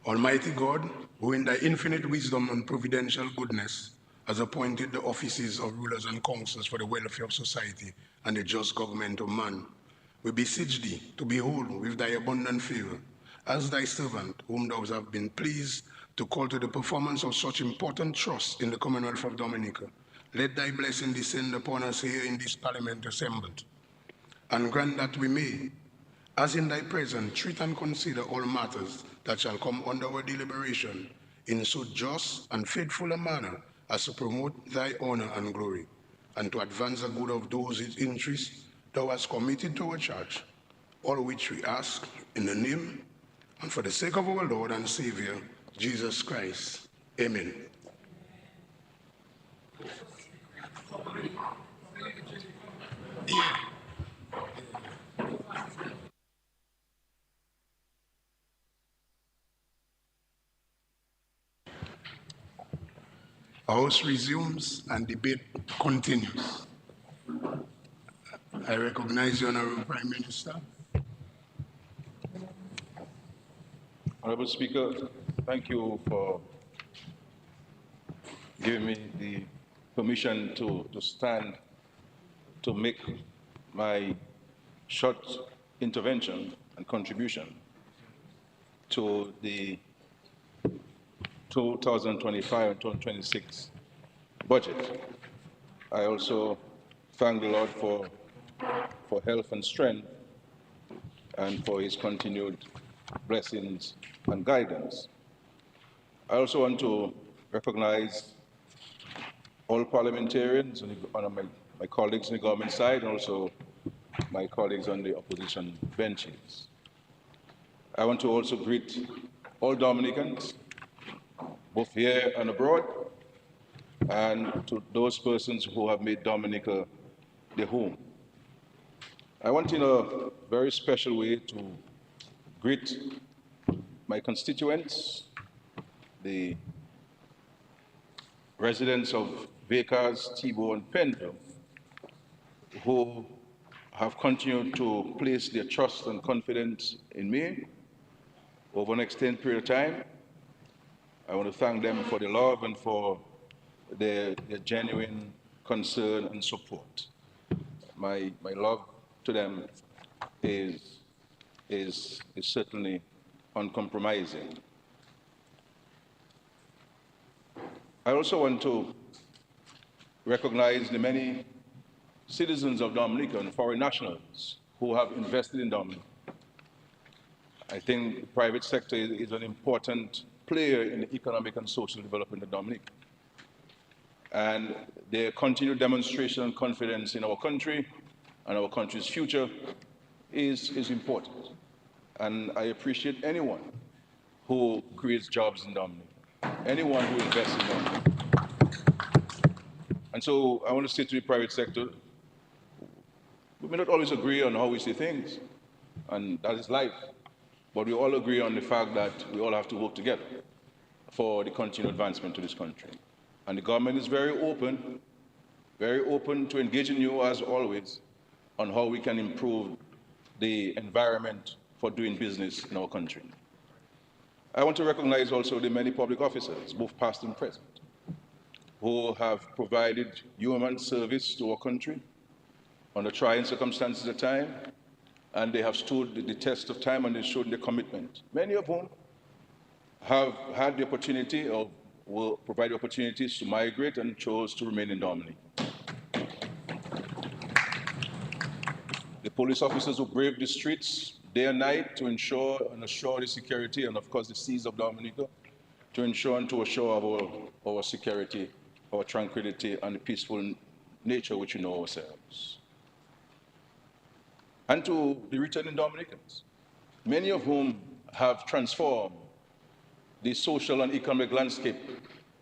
Almighty God, who in thy infinite wisdom and providential goodness has appointed the offices of rulers and councillors for the welfare of society and the just government of man, we beseech thee to behold with thy abundant favor, as thy servant, whom thou hast been pleased to call to the performance of such important trusts in the Commonwealth of Dominica. Let thy blessing descend upon us here in this Parliament assembled, and grant that we may, as in thy presence, treat and consider all matters that shall come under our deliberation in so just and faithful a manner as to promote thy honor and glory, and to advance the good of those whose interests thou hast committed to our church, all which we ask in the name and for the sake of our Lord and Savior, Jesus Christ. Amen. House resumes and debate continues. I recognize the Honorable Prime Minister. Honorable Speaker, thank you for giving me the permission to stand to make my short intervention and contribution to the 2025 and 2026 budget. I also thank the Lord for health and strength and for his continued blessings and guidance. I also want to recognize all parliamentarians and my colleagues on the government side, and also my colleagues on the opposition benches. I want to also greet all Dominicans, both here and abroad, and to those persons who have made Dominica their home. I want in a very special way to greet my constituents, the residents of Bakers, Tebow, and Penville, who have continued to place their trust and confidence in me over an extended period of time. I want to thank them for their love and for their genuine concern and support. My love to them is certainly uncompromising. I also want to recognize the many citizens of Dominica and foreign nationals who have invested in Dominica. I think the private sector is an important player in the economic and social development of Dominica. And their continued demonstration and confidence in our country and our country's future is important. And I appreciate anyone who creates jobs in Dominica, anyone who invests in Dominica. And so I want to say to the private sector, we may not always agree on how we see things, and that is life, but we all agree on the fact that we all have to work together for the continued advancement of this country. And the government is very open to engaging you, as always, on how we can improve the environment for doing business in our country. I want to recognize also the many public officers, both past and present, who have provided human service to our country under trying circumstances at time, and they have stood the test of time and they showed their commitment. Many of whom have had the opportunity or will provide opportunities to migrate and chose to remain in Dominica. The police officers who brave the streets day and night to ensure and assure the security, and of course the seas of Dominica, to ensure and to assure of our security, our tranquility, and the peaceful nature which we know ourselves. And to the returning Dominicans, many of whom have transformed the social and economic landscape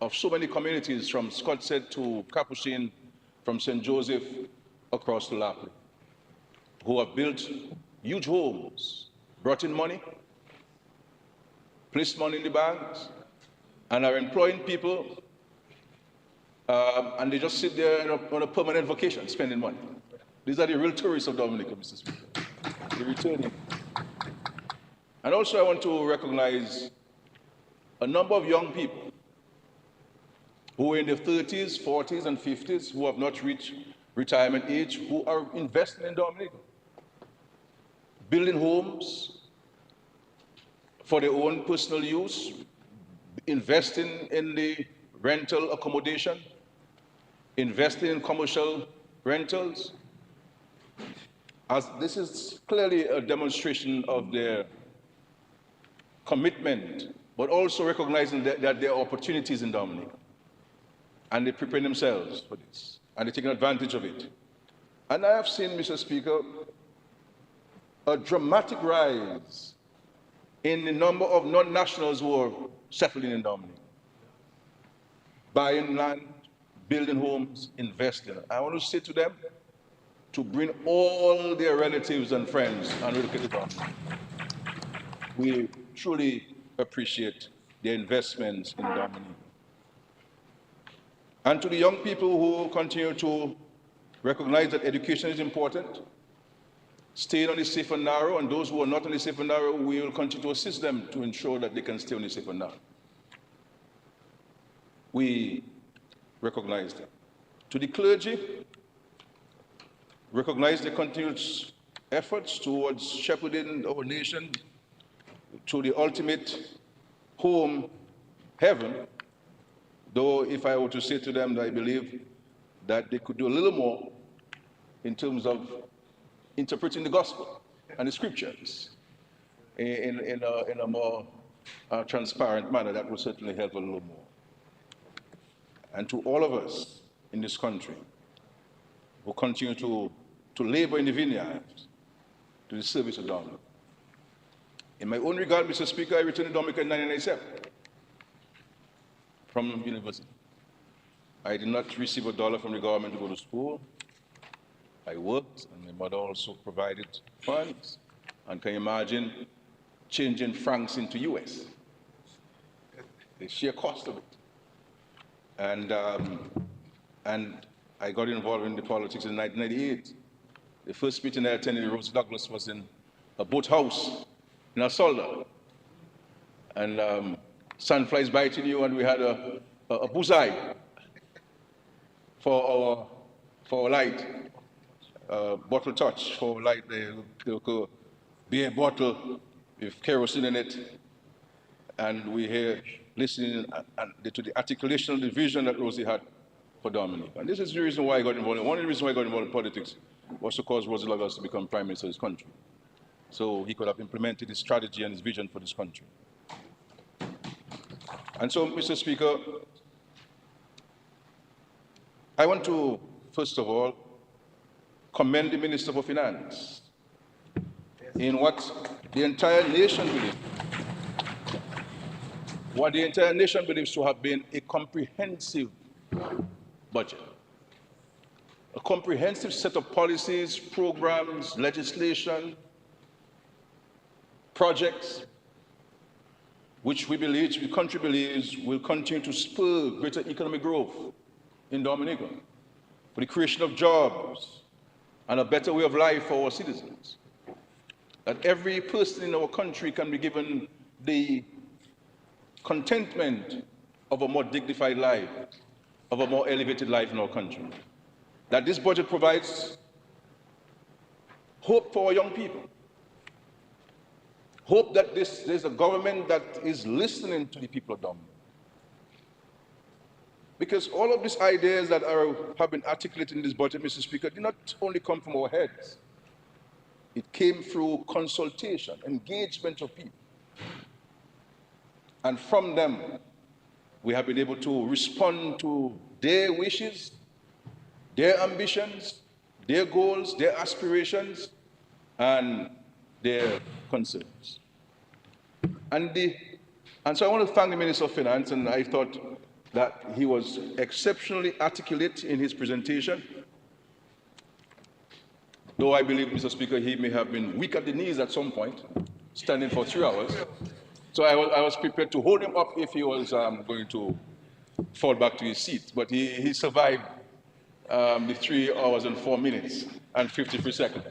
of so many communities, from Scottshead to Capuchin, from St. Joseph across to Lapley, who have built huge homes, brought in money, placed money in the banks, and are employing people, and they just sit there on a permanent vacation, spending money. These are the real tourists of Dominica, Mr. Speaker. They're returning. And also I want to recognize a number of young people who are in their 30s, 40s, and 50s who have not reached retirement age, who are investing in Dominica, building homes for their own personal use, investing in the rental accommodation, investing in commercial rentals. As this is clearly a demonstration of their commitment, but also recognizing that there are opportunities in Dominica. And they're preparing themselves for this, and they're taking advantage of it. And I have seen, Mr. Speaker, a dramatic rise in the number of non-nationals who are settling in Dominica, buying land, building homes, investing. I want to say to them to bring all their relatives and friends and relocate to Dominica. We truly appreciate their investments in Dominica. And to the young people who continue to recognize that education is important, staying on the safe and narrow, and those who are not on the safe and narrow, we will continue to assist them to ensure that they can stay on the safe and narrow. We recognize that. To the clergy, recognize the continuous efforts towards shepherding our nation to the ultimate home, heaven. Though if I were to say to them that I believe that they could do a little more in terms of interpreting the gospel and the scriptures in a more transparent manner, that would certainly help a little more. And to all of us in this country who continue to labor in the vineyard to the service of Dominica. In my own regard, Mr. Speaker, I returned to Dominica in 1997 from university. I did not receive $1 from the government to go to school. I worked, and my mother also provided funds. And can you imagine changing francs into US? The sheer cost of it. And I got involved in the politics in 1998. The first meeting I attended in Rose Douglas was in a boathouse in Asolda. And sun flies biting you, and we had a bullseye for our light, bottle touch for light, the beer bottle with kerosene in it, and we hear listening to the articulation of the vision that Rosie had for Dominic. And this is the reason why I got involved. One of the reasons why I got involved in politics was to cause Rosie Douglas to become Prime Minister of this country, so he could have implemented his strategy and his vision for this country. And so, Mr. Speaker, I want to, first of all, commend the Minister for Finance in what the entire nation believes. What the entire nation believes to have been a comprehensive budget. A comprehensive set of policies, programs, legislation, projects, which we believe, the country believes, will continue to spur greater economic growth in Dominica, for the creation of jobs and a better way of life for our citizens. That every person in our country can be given the contentment of a more dignified life, of a more elevated life in our country. That this budget provides hope for our young people. Hope that there's a government that is listening to the people of Dominica. Because all of these ideas that have been articulated in this budget, Mr. Speaker, did not only come from our heads. It came through consultation, engagement of people. And from them, we have been able to respond to their wishes, their ambitions, their goals, their aspirations, and their concerns. And so I want to thank the Minister of Finance, and I thought that he was exceptionally articulate in his presentation. Though I believe, Mr. Speaker, he may have been weak at the knees at some point, standing for 3 hours. So I was prepared to hold him up if he was going to fall back to his seat. But he survived the 3 hours and 4 minutes and 53 seconds.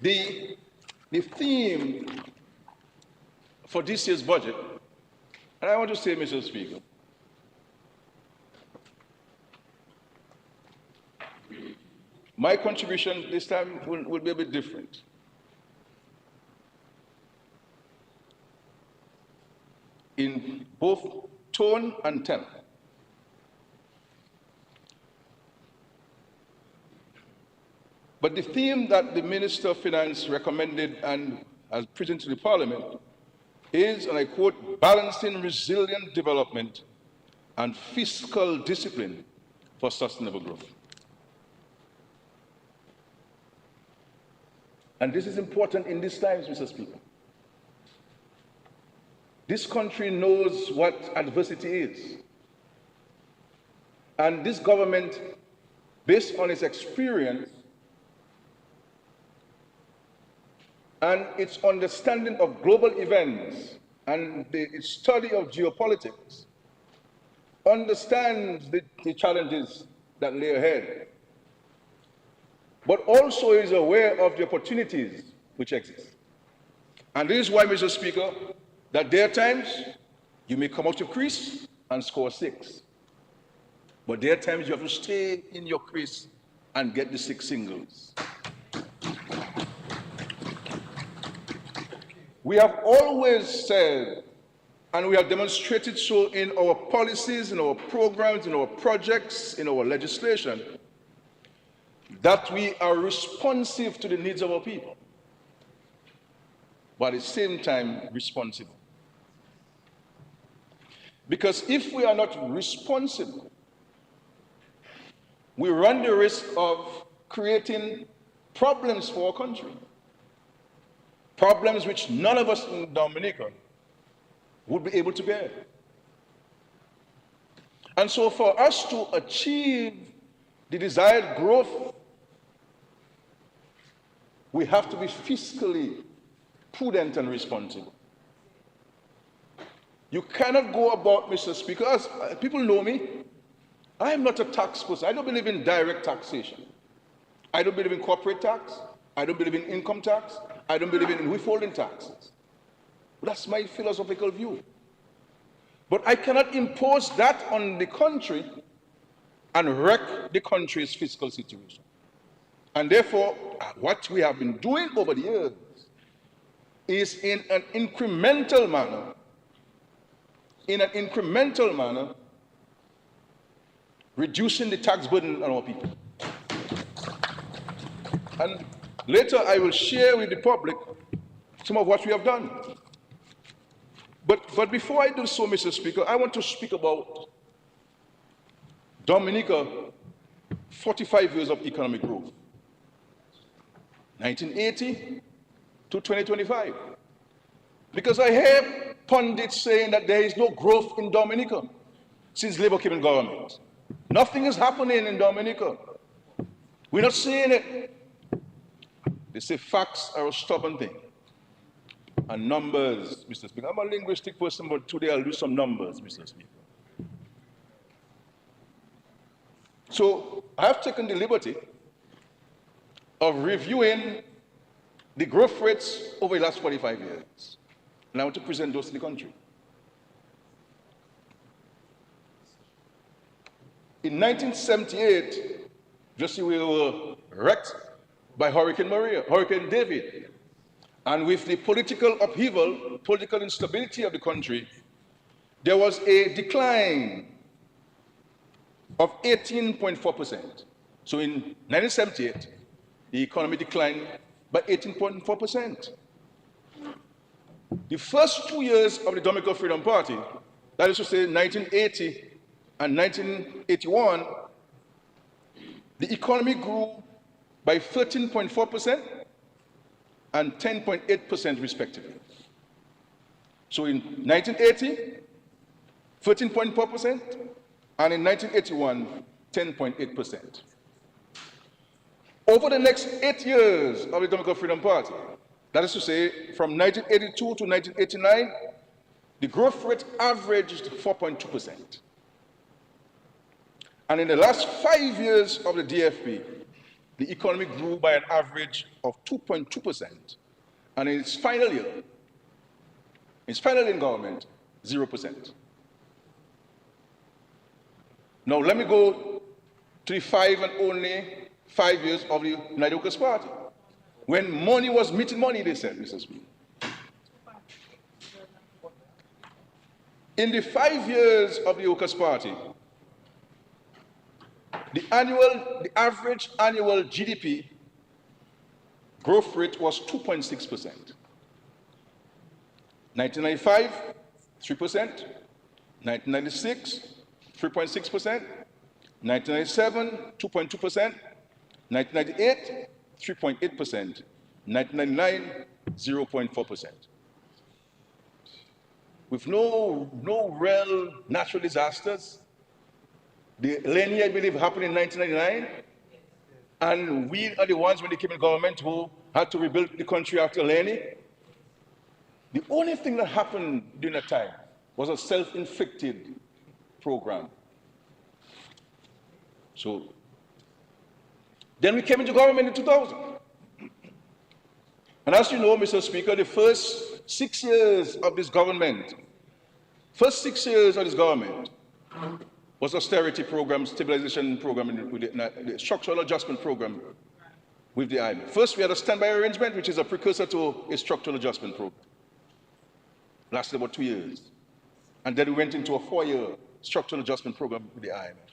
The theme for this year's budget, and I want to say, Mr. Speaker, my contribution this time will be a bit different. In both tone and tenor. But the theme that the Minister of Finance recommended and has presented to the Parliament is, and I quote, balancing resilient development and fiscal discipline for sustainable growth. And this is important in these times, Mr. Speaker. This country knows what adversity is. And this government, based on its experience and its understanding of global events and its study of geopolitics, understands the challenges that lay ahead, but also is aware of the opportunities which exist. And this is why, Mr. Speaker, that there are times you may come out of crease and score 6. But there are times you have to stay in your crease and get the 6 singles. We have always said, and we have demonstrated so in our policies, in our programs, in our projects, in our legislation, that we are responsive to the needs of our people, but at the same time responsible. Because if we are not responsible, we run the risk of creating problems for our country. Problems which none of us in Dominica would be able to bear. And so for us to achieve the desired growth, we have to be fiscally prudent and responsible. You cannot go about, Mr. Speaker, as people know me, I am not a tax person. I don't believe in direct taxation. I don't believe in corporate tax. I don't believe in income tax. I don't believe in withholding taxes. That's my philosophical view. But I cannot impose that on the country and wreck the country's fiscal situation. And therefore, what we have been doing over the years is in an incremental manner, reducing the tax burden on our people. And later I will share with the public some of what we have done. But before I do so, Mr. Speaker, I want to speak about Dominica, 45 years of economic growth, 1980 to 2025. Because I hear pundits saying that there is no growth in Dominica since Labour came in government. Nothing is happening in Dominica. We're not seeing it. They say facts are a stubborn thing. And numbers, Mr. Speaker. I'm a linguistic person, but today I'll do some numbers, Mr. Speaker. So I have taken the liberty of reviewing the growth rates over the last 45 years. And I want to present those to the country. In 1978, just we were wrecked by Hurricane David. And with the political upheaval, political instability of the country, there was a decline of 18.4%. So in 1978, the economy declined by 18.4%. The first 2 years of the Dominican Freedom Party, that is to say 1980 and 1981, the economy grew by 13.4% and 10.8% respectively. So in 1980, 13.4%, and in 1981, 10.8%. Over the next 8 years of the Dominican Freedom Party, that is to say, from 1982 to 1989, the growth rate averaged 4.2%. And in the last 5 years of the DFP, the economy grew by an average of 2.2%, and in its final year in government, 0%. Now let me go to the only 5 years of the United Workers' Party. When money was meeting money, they said, Mr. Speaker. In the 5 years of the Workers' Party, the average annual GDP growth rate was 2.6%. 1995, 3%. 1996, 3.6%. 1997, 2.2%. 1998, 3.8%. 1999, 0.4%. With no real natural disasters. The Lenny, I believe, happened in 1999, and we are the ones, when they came in government, who had to rebuild the country after Lenny. The only thing that happened during that time was a self-inflicted program. So then we came into government in 2000. And as you know, Mr. Speaker, the first 6 years of this government, was austerity program, stabilization program, with the structural adjustment program with the IMF. First, we had a standby arrangement, which is a precursor to a structural adjustment program. Lasted about 2 years. And then we went into a 4-year structural adjustment program with the IMF.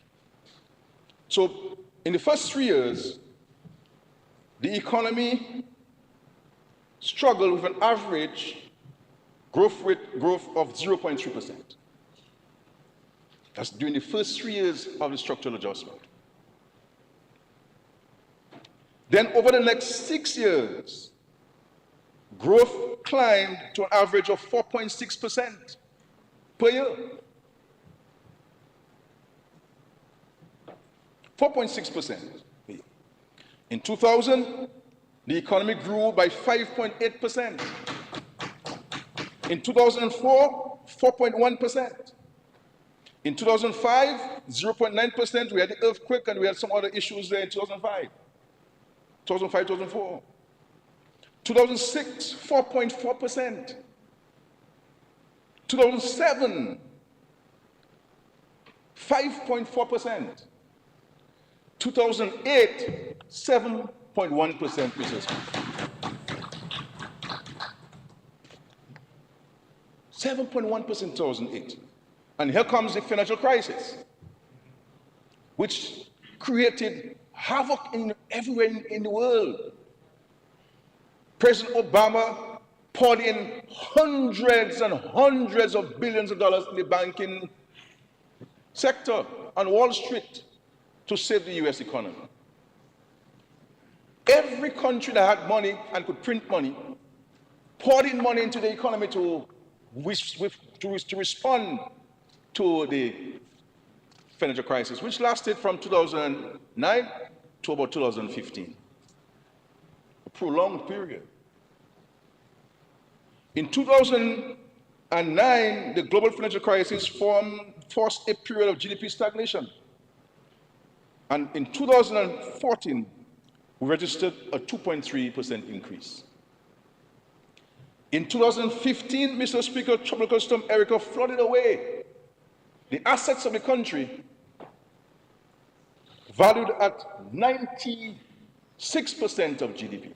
So in the first 3 years, the economy struggled with an average growth of 0.3%. That's during the first 3 years of the structural adjustment. Then over the next 6 years, growth climbed to an average of 4.6% per year. 4.6%. In 2000, the economy grew by 5.8%. In 2004, 4.1%. In 2005, 0.9%. We had the earthquake and we had some other issues there in 2005, 2004. 2006, 4.4%. 2007, 5.4%. 2008, 7.1%, Mr. Speaker. 7.1% in 2008. And here comes the financial crisis, which created havoc everywhere in the world. President Obama poured in hundreds and hundreds of billions of dollars in the banking sector on Wall Street to save the US economy. Every country that had money and could print money poured in money into the economy to respond to the financial crisis, which lasted from 2009 to about 2015. A prolonged period. In 2009, the global financial crisis forced a period of GDP stagnation. And in 2014, we registered a 2.3% increase. In 2015, Mr. Speaker, Tropical Storm Erica flooded away the assets of the country, valued at 96% of GDP.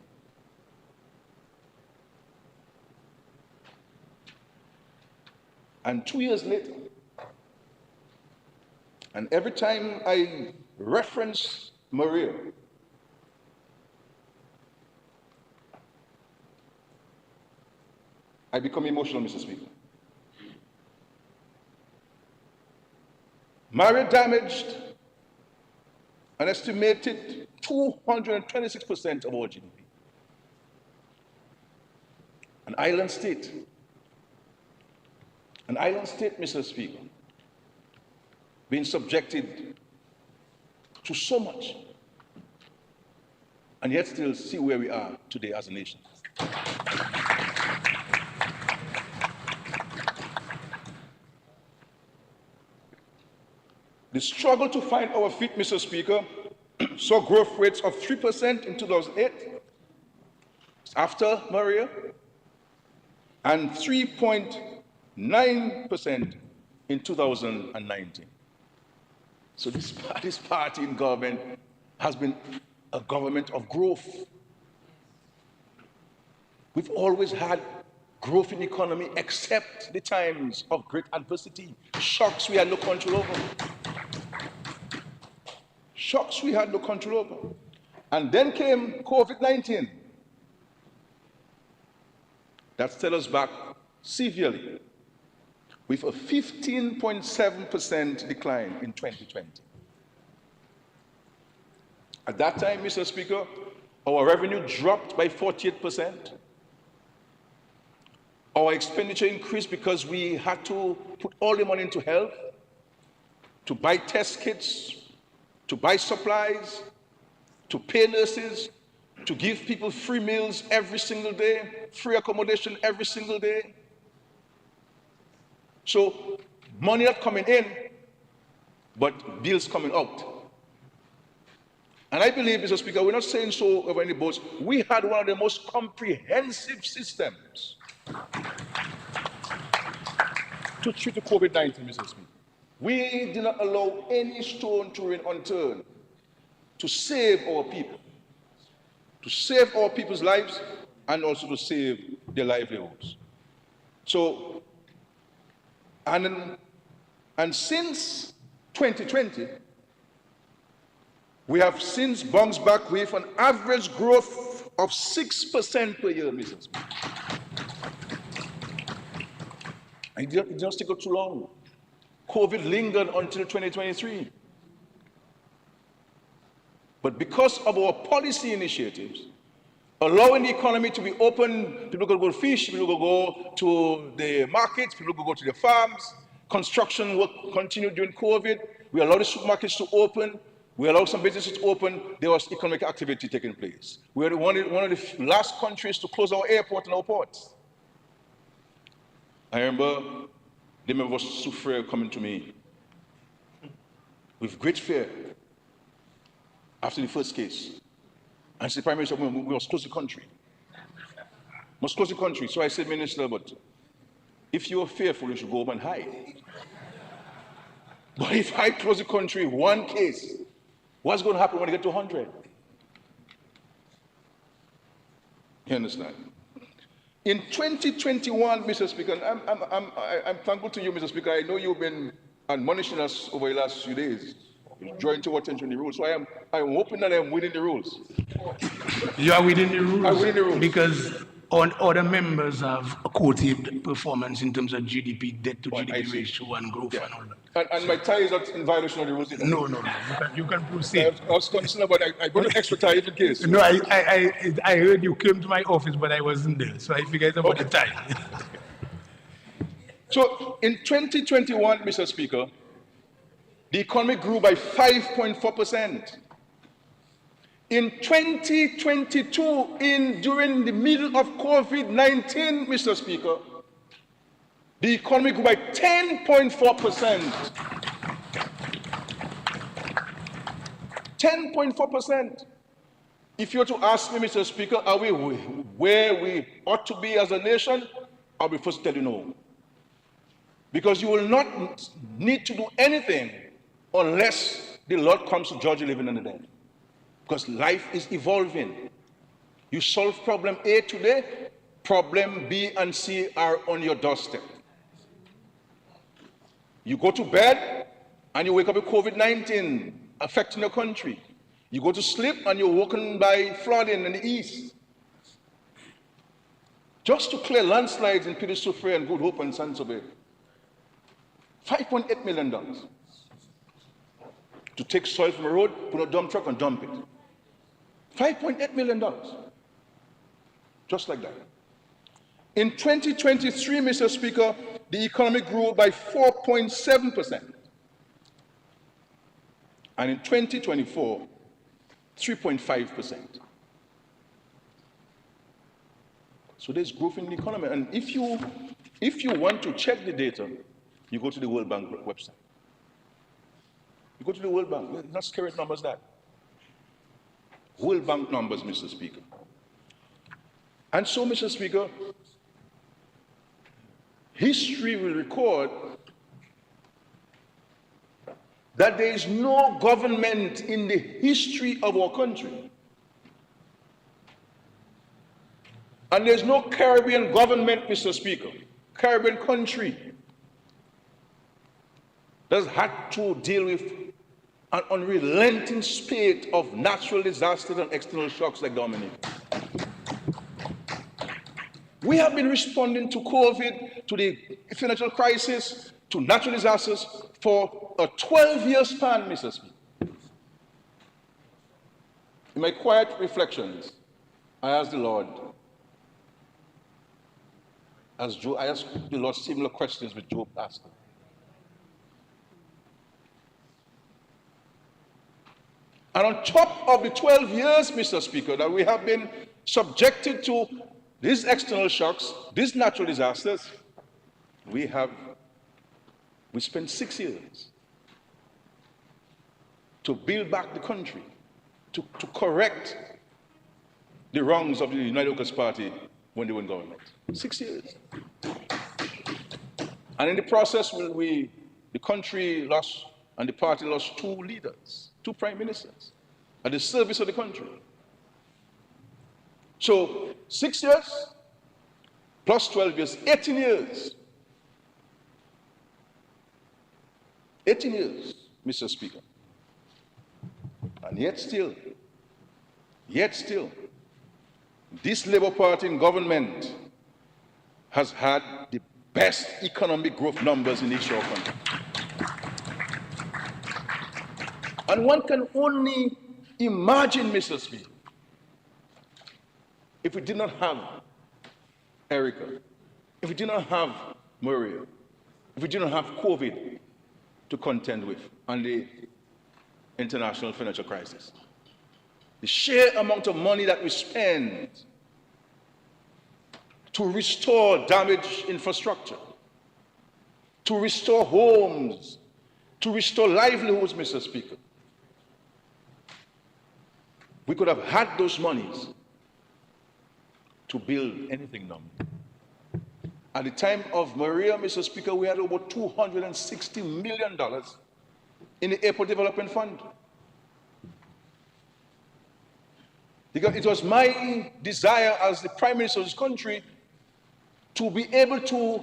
And 2 years later, and every time I reference Maria, I become emotional, Mr. Speaker. Maria damaged an estimated 226% of our GDP. An island state, Mr. Speaker, being subjected to so much, and yet still see where we are today as a nation. The struggle to find our feet, Mr. Speaker, saw growth rates of 3% in 2008, after Maria, and 3.9% in 2019. So this party in government has been a government of growth. We've always had growth in the economy, except the times of great adversity, shocks we had no control over. Shocks we had no control over. And then came COVID-19. That set us back severely, with a 15.7% decline in 2020. At that time, Mr. Speaker, our revenue dropped by 48%. Our expenditure increased because we had to put all the money into health, to buy test kits, to buy supplies, to pay nurses, to give people free meals every single day, free accommodation every single day. So money not coming in, but bills coming out. And I believe, Mr. Speaker, we're not saying so over any boats. We had one of the most comprehensive systems to treat the COVID-19, Mr. Speaker. We did not allow any stone to remain unturned to save our people, to save our people's lives, and also to save their livelihoods. So, and since 2020, we have since bounced back with an average growth of 6% per year, Mr. Speaker. It didn't take too long. COVID lingered until 2023. But because of our policy initiatives, allowing the economy to be open, people could go fish, people could go to the markets, people could go to the farms, construction work continued during COVID, we allowed the supermarkets to open, we allowed some businesses to open, there was economic activity taking place. We were one of the last countries to close our airport and our ports. I remember the member of Soufriere coming to me with great fear after the first case. And said, Prime Minister, we must close the country. Must close the country. So I said, Minister, but if you're fearful, you should go home and hide. But if I close the country, one case, what's going to happen when you get to 100? You understand? In 2021, Mr. Speaker, I'm thankful to you, Mr. Speaker. I know you've been admonishing us over the last few days, drawing to our attention the rules. So I'm hoping that I'm within the rules. You are within the rules. I'm within the rules. Because other members have quoted performance in terms of GDP, debt to GDP ratio and growth and all that. And my tie is not in violation of the rules either. No. You can proceed. I was concerned about I got an extra tie in case. No, I heard you came to my office, but I wasn't there. So I figured it's about the time. So in 2021, Mr. Speaker, the economy grew by 5.4%. In 2022, during the middle of COVID-19, Mr. Speaker, the economy grew by 10.4%. 10.4%. If you were to ask me, Mr. Speaker, are we where we ought to be as a nation? I'll be first to tell you no. Because you will not need to do anything unless the Lord comes to judge the living and the dead. Because life is evolving. You solve problem A today, problem B and C are on your doorstep. You go to bed and you wake up with COVID-19 affecting your country. You go to sleep and you're woken by flooding in the east. Just to clear landslides in Peter Soufriere and Good Hope and Sansobé, $5.8 million. To take soil from a road, put a dump truck and dump it. $5.8 million. Just like that. In 2023, Mr. Speaker, the economy grew by 4.7%. And in 2024, 3.5%. So there's growth in the economy. And if you want to check the data, you go to the World Bank website. You go to the World Bank. Not scary numbers that. World Bank numbers, Mr. Speaker. And so, Mr. Speaker, history will record that there is no government in the history of our country, and there's no Caribbean government, Mr. Speaker, Caribbean country, that's had to deal with an unrelenting spate of natural disasters and external shocks like Dominic. We have been responding to COVID, to the financial crisis, to natural disasters for a 12-year span, Mr. Speaker. In my quiet reflections, I asked the Lord, I asked the Lord similar questions which Job asked him. And on top of the 12 years, Mr. Speaker, that we have been subjected to these external shocks, these natural disasters, we spent 6 years to build back the country, to correct the wrongs of the United Workers' Party when they were in government. 6 years. And in the process, the country lost, and the party lost 2 leaders, 2 prime ministers, at the service of the country. So 6 years plus 12 years, 18 years. 18 years, Mr. Speaker. And yet still, this Labour Party in government has had the best economic growth numbers in the history of our country. And one can only imagine, Mr. Speaker, if we did not have Erica, if we did not have Maria, if we did not have COVID to contend with and the international financial crisis. The sheer amount of money that we spend to restore damaged infrastructure, to restore homes, to restore livelihoods, Mr. Speaker. We could have had those monies to build anything now. At the time of Maria, Mr. Speaker, we had over $260 million in the Airport Development Fund. Because it was my desire as the Prime Minister of this country to be able to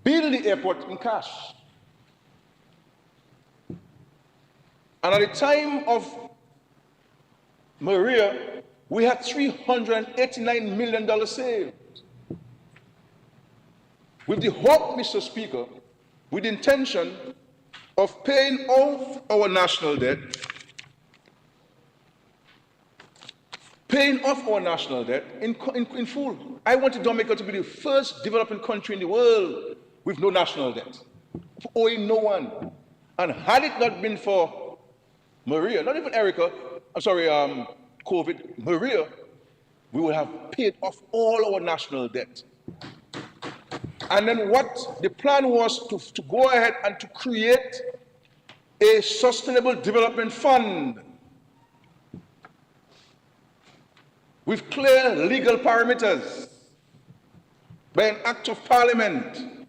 build the airport in cash. And at the time of Maria, we had $389 million saved. With the hope, Mr. Speaker, with the intention of paying off our national debt, in full. I wanted Dominica to be the first developing country in the world with no national debt, owing no one. And had it not been for Maria, not even Erica, COVID, Maria, we would have paid off all our national debt. And then what the plan was to go ahead and to create a sustainable development fund with clear legal parameters by an act of parliament.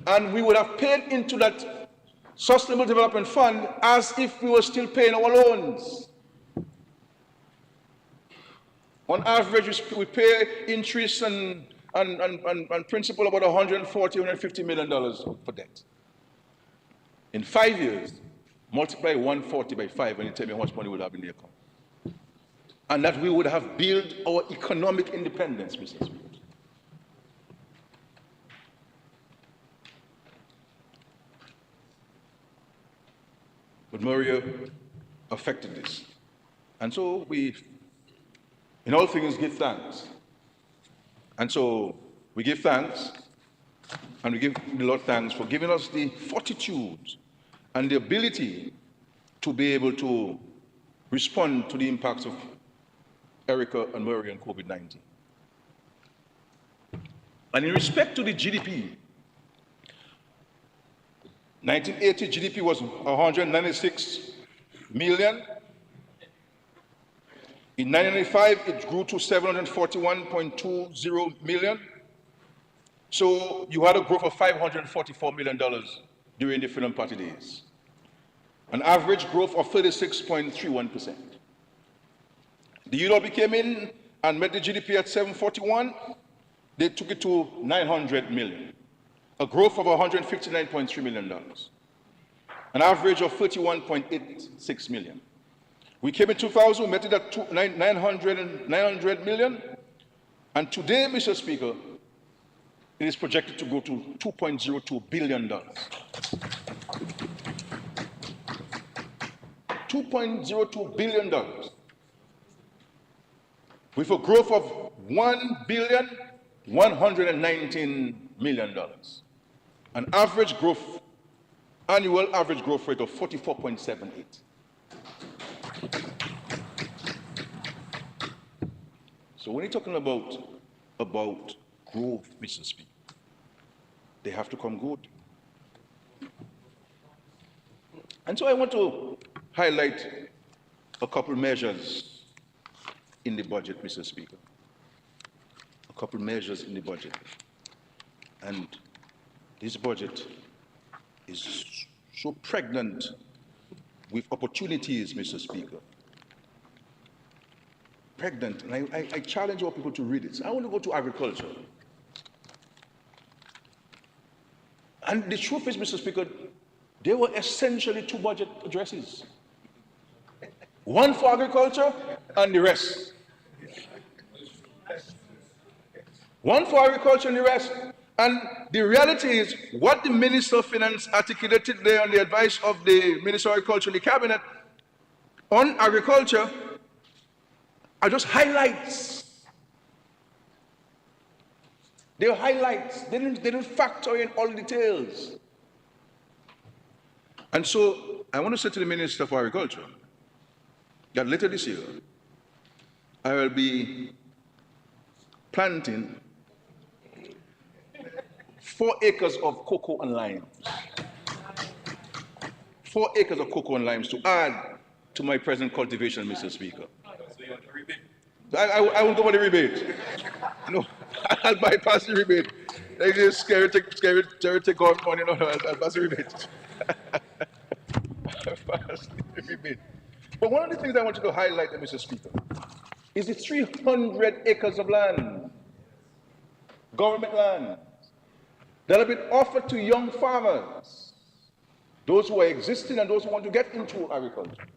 And we would have paid into that sustainable development fund as if we were still paying our loans. On average, we pay interest and principal about $140, $150 million for debt. In 5 years, multiply 140 by 5 and you tell me how much money we'll have in the account. And that we would have built our economic independence, Mr. Speaker. But Maria affected this. And so we, in all things, give thanks. And so we give thanks, and we give the Lord thanks for giving us the fortitude and the ability to be able to respond to the impacts of Erica and Maria and COVID-19. And in respect to the GDP, 1980 GDP was 196 million. In 1995, it grew to 741.20 million. So you had a growth of $544 million during the Freedom Party days. An average growth of 36.31%. The ULB came in and met the GDP at 741. They took it to 900 million, a growth of $159.3 million, an average of 31.86 million. We came in 2000, met it at 900 million, and today, Mr. Speaker, it is projected to go to $2.02 billion. $2.02 billion, with a growth of $1,119 million, an average growth, annual average growth rate of 44.78. So when you're talking about growth, Mr. Speaker, they have to come good. And so I want to highlight a couple measures in the budget, Mr. Speaker. A couple measures in the budget. And this budget is so pregnant with opportunities, Mr. Speaker. Pregnant, and I challenge all people to read it. I want to go to agriculture. And the truth is, Mr. Speaker, there were essentially two budget addresses. One for agriculture and the rest. One for agriculture and the rest. And the reality is, what the Minister of Finance articulated there on the advice of the Minister of Agriculture and the Cabinet on agriculture are just highlights. They're highlights. They didn't factor in all the details. And so I want to say to the Minister for Agriculture that later this year, I will be planting 4 acres of cocoa and limes. 4 acres of cocoa and limes to add to my present cultivation, Mr. Speaker. I won't go for the rebate. No, I'll bypass the rebate. They just scary take off money. No, I'll pass the rebate. I'll pass the rebate. But one of the things I want you to highlight, Mr. Speaker, is the 300 acres of land, government land, that have been offered to young farmers, those who are existing and those who want to get into agriculture.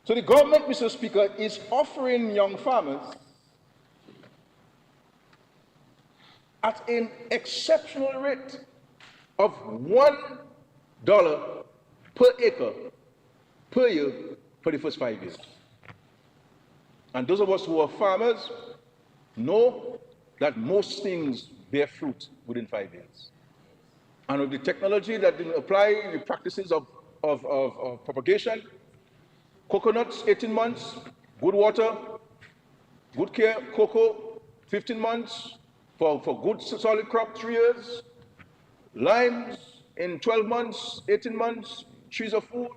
So the government, Mr. Speaker, is offering young farmers at an exceptional rate of $1 per acre per year for the first 5 years. And those of us who are farmers know that most things bear fruit within 5 years. And with the technology that we apply, the practices of propagation, coconuts, 18 months, good water, good care, cocoa, 15 months, for good solid crop, 3 years, limes in 12 months, 18 months, trees of food,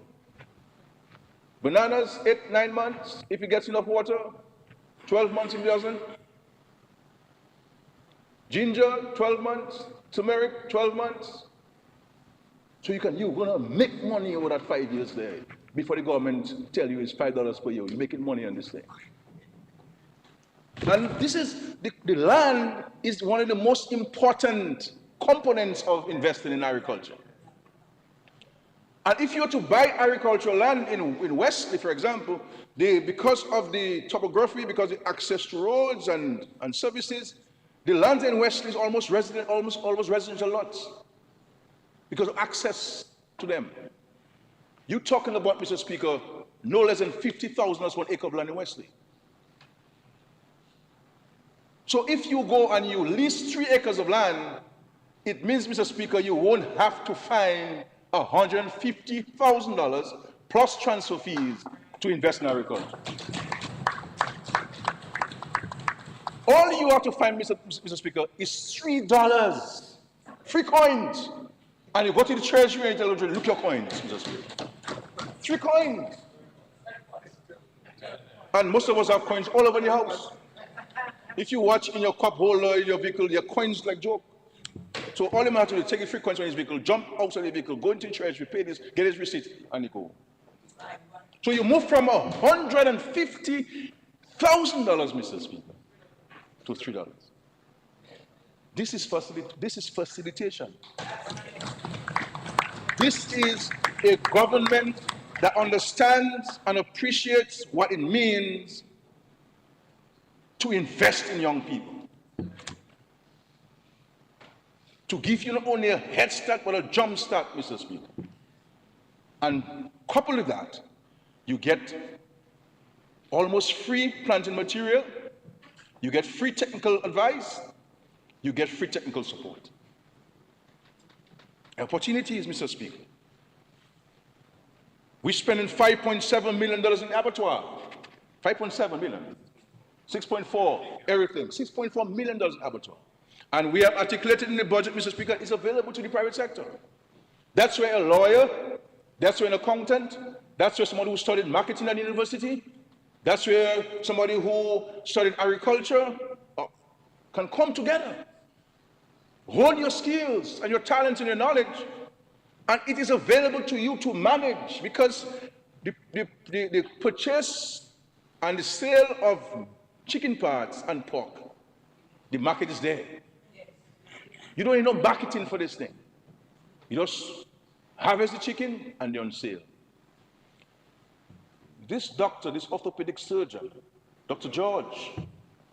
bananas, 8, 9 months, if it gets enough water, 12 months if it doesn't, ginger, 12 months, turmeric, 12 months. So you're gonna make money over that 5 years there before the government tell you it's $5 per year. You're making money on this thing. And this is, the land is one of the most important components of investing in agriculture. And if you were to buy agricultural land in Wesley, for example, because of the topography, because of the access to roads and services, the land in Wesley is almost residential lots because of access to them. You're talking about, Mr. Speaker, no less than 50,000 as 1 acre of land in Wesley. So if you go and you lease 3 acres of land, it means, Mr. Speaker, you won't have to find $150,000 plus transfer fees to invest in agriculture. All you have to find, Mr. Speaker, is $3, free coins. And you go to the treasury and you tell them, look your coins, Mr. Speaker. 3 coins. And most of us have coins all over the house. If you watch in your cup holder, in your vehicle, your coins like joke. So all you have to do is take his free coins from his vehicle, jump outside the vehicle, go into church, pay this, get his receipt, and you go. So you move from $150,000, Mr. Speaker, to $3. This is facilitation. This is a government that understands and appreciates what it means to invest in young people. To give you not only a head start, but a jump start, Mr. Speaker. And coupled with that, you get almost free planting material, you get free technical advice, you get free technical support. Opportunities, Mr. Speaker. We're spending $5.7 million in abattoir. 5.7 million. 6.4, everything. $6.4 million in abattoir. And we have articulated in the budget, Mr. Speaker, it's available to the private sector. That's where a lawyer, that's where an accountant, that's where somebody who studied marketing at university, that's where somebody who studied agriculture can come together. Hold your skills and your talents and your knowledge, and it is available to you to manage, because the purchase and the sale of chicken parts and pork, the market is there. You don't need no marketing for this thing. You just harvest the chicken and they're on sale. This doctor, this orthopedic surgeon, Dr. George,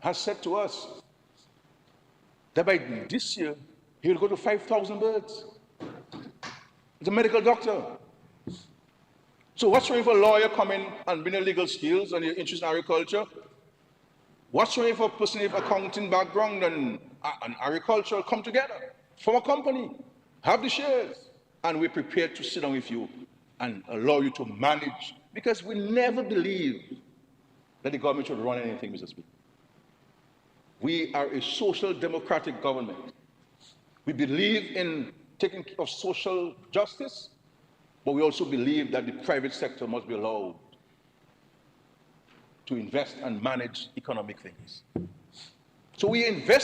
has said to us that by this year, he will go to 5,000 birds. He's a medical doctor. So what's wrong if a lawyer come in and bring your legal skills and your interest in agriculture? What's wrong if a person with accounting background and agriculture come together, form a company, have the shares, and we're prepared to sit down with you and allow you to manage, because we never believe that the government should run anything, Mr. Speaker. We are a social democratic government. We believe in taking care of social justice, but we also believe that the private sector must be allowed to invest and manage economic things. So we invest